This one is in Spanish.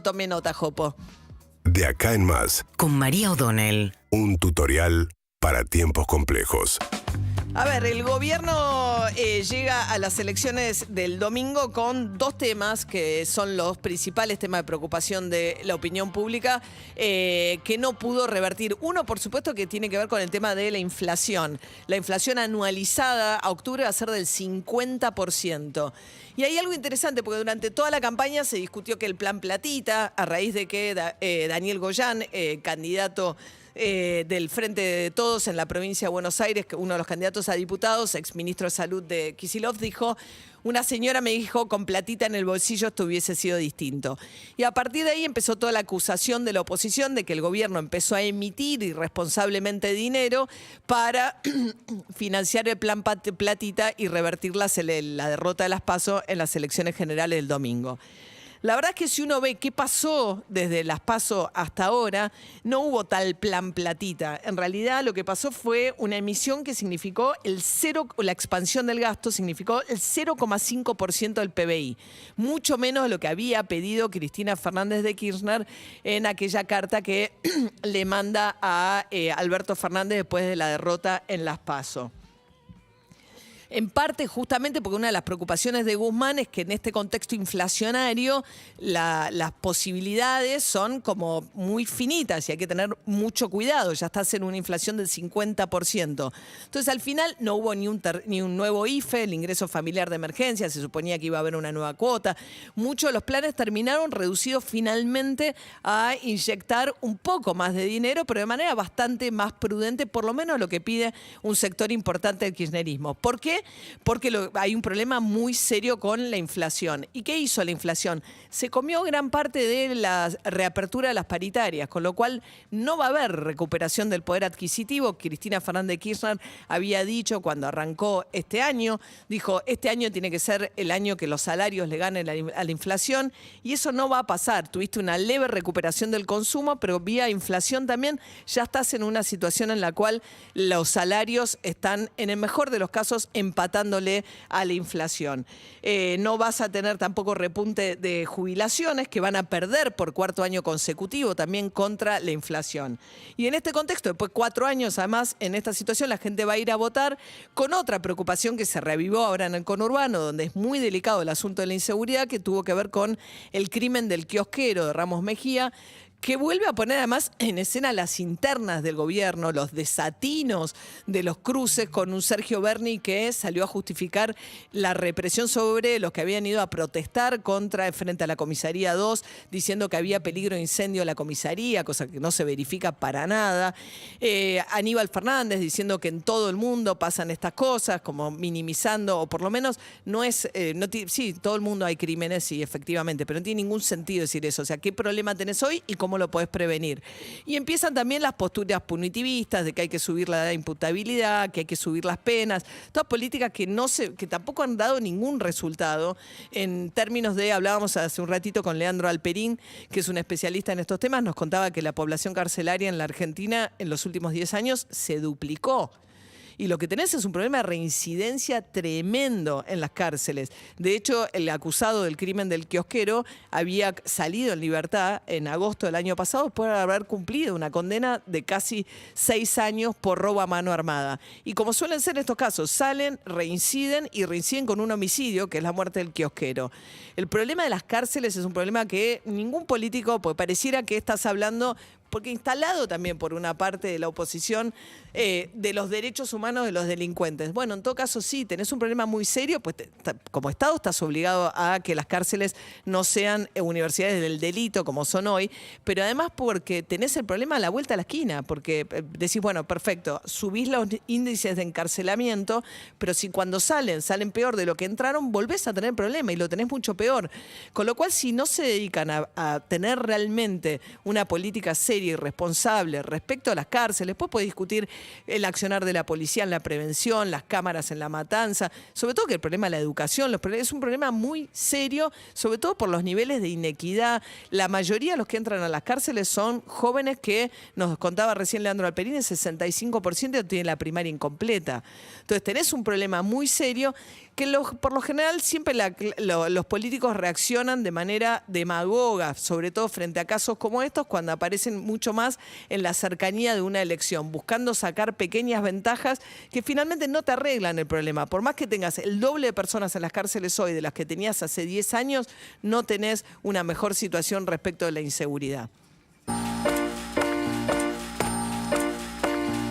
Tome nota, Jopo. De acá en más, Con María O'Donnell. un tutorial para tiempos complejos. A ver, el gobierno llega a las elecciones del domingo con dos temas que son los principales temas de preocupación de la opinión pública que no pudo revertir. Uno, por supuesto, que tiene que ver con el tema de la inflación. La inflación anualizada a octubre va a ser del 50%. Y hay algo interesante, porque durante toda la campaña se discutió que el plan Platita, a raíz de que Daniel Goyán, candidato del Frente de Todos en la provincia de Buenos Aires, que uno de los candidatos a diputados, exministro de Salud de Kicillof, dijo: una señora me dijo, con platita en el bolsillo esto hubiese sido distinto. Y a partir de ahí empezó toda la acusación de la oposición de que el gobierno empezó a emitir irresponsablemente dinero para financiar el plan Platita y revertir la derrota de las PASO en las elecciones generales del domingo. La verdad es que si uno ve qué pasó desde las PASO hasta ahora, no hubo tal plan Platita. En realidad lo que pasó fue una emisión que significó la expansión del gasto significó el 0,5% del PBI. Mucho menos de lo que había pedido Cristina Fernández de Kirchner en aquella carta que le manda a Alberto Fernández después de la derrota en las PASO. En parte justamente porque una de las preocupaciones de Guzmán es que en este contexto inflacionario las posibilidades son como muy finitas y hay que tener mucho cuidado. Ya estás en una inflación del 50%. Entonces al final no hubo ni un nuevo IFE, el ingreso familiar de emergencia, se suponía que iba a haber una nueva cuota. Muchos de los planes terminaron reducidos finalmente a inyectar un poco más de dinero, pero de manera bastante más prudente, por lo menos lo que pide un sector importante del kirchnerismo. ¿Por qué? Porque hay un problema muy serio con la inflación. ¿Y qué hizo la inflación? Se comió gran parte de la reapertura de las paritarias, con lo cual no va a haber recuperación del poder adquisitivo. Cristina Fernández de Kirchner había dicho cuando arrancó este año, dijo, este año tiene que ser el año que los salarios le ganen a la inflación, y eso no va a pasar. Tuviste una leve recuperación del consumo, pero vía inflación también ya estás en una situación en la cual los salarios están, en el mejor de los casos, empatándole a la inflación. No vas a tener tampoco repunte de jubilaciones que van a perder por cuarto año consecutivo también contra la inflación. Y en este contexto, después de 4 años además, en esta situación la gente va a ir a votar con otra preocupación que se revivó ahora en el conurbano, donde es muy delicado el asunto de la inseguridad, que tuvo que ver con el crimen del kiosquero de Ramos Mejía, que vuelve a poner además en escena las internas del gobierno, los desatinos de los cruces con un Sergio Berni que salió a justificar la represión sobre los que habían ido a protestar frente a la comisaría 2, diciendo que había peligro de incendio en la comisaría, cosa que no se verifica para nada. Aníbal Fernández diciendo que en todo el mundo pasan estas cosas, como minimizando, o por lo menos no es, sí, todo el mundo hay crímenes, sí, efectivamente, pero no tiene ningún sentido decir eso. O sea, ¿qué problema tenés hoy y cómo lo podés prevenir? Y empiezan también las posturas punitivistas de que hay que subir la edad de imputabilidad, que hay que subir las penas, todas políticas que tampoco han dado ningún resultado en términos de, hablábamos hace un ratito con Leandro Alperín, que es un especialista en estos temas, nos contaba que la población carcelaria en la Argentina en los últimos 10 años se duplicó. Y lo que tenés es un problema de reincidencia tremendo en las cárceles. De hecho, el acusado del crimen del kiosquero había salido en libertad en agosto del año pasado después de haber cumplido una condena de casi 6 años por robo a mano armada. Y como suelen ser estos casos, salen, reinciden y reinciden con un homicidio, que es la muerte del kiosquero. El problema de las cárceles es un problema que ningún político, pues pareciera que estás hablando, porque instalado también por una parte de la oposición, de los derechos humanos de los delincuentes. Bueno, en todo caso sí, tenés un problema muy serio, pues como Estado estás obligado a que las cárceles no sean universidades del delito como son hoy, pero además porque tenés el problema a la vuelta a la esquina, porque decís, bueno, perfecto, subís los índices de encarcelamiento, pero si cuando salen peor de lo que entraron, volvés a tener problema y lo tenés mucho peor. Con lo cual, si no se dedican a tener realmente una política seria y responsable respecto a las cárceles, después puede discutir el accionar de la policía en la prevención, las cámaras en la matanza, sobre todo que el problema de la educación es un problema muy serio, sobre todo por los niveles de inequidad. La mayoría de los que entran a las cárceles son jóvenes que, nos contaba recién Leandro Alperín, el 65% tienen la primaria incompleta. Entonces tenés un problema muy serio que por lo general siempre los políticos reaccionan de manera demagoga, sobre todo frente a casos como estos, cuando aparecen mucho más en la cercanía de una elección, buscando sacar pequeñas ventajas que finalmente no te arreglan el problema. Por más que tengas el doble de personas en las cárceles hoy de las que tenías hace 10 años, no tenés una mejor situación respecto de la inseguridad.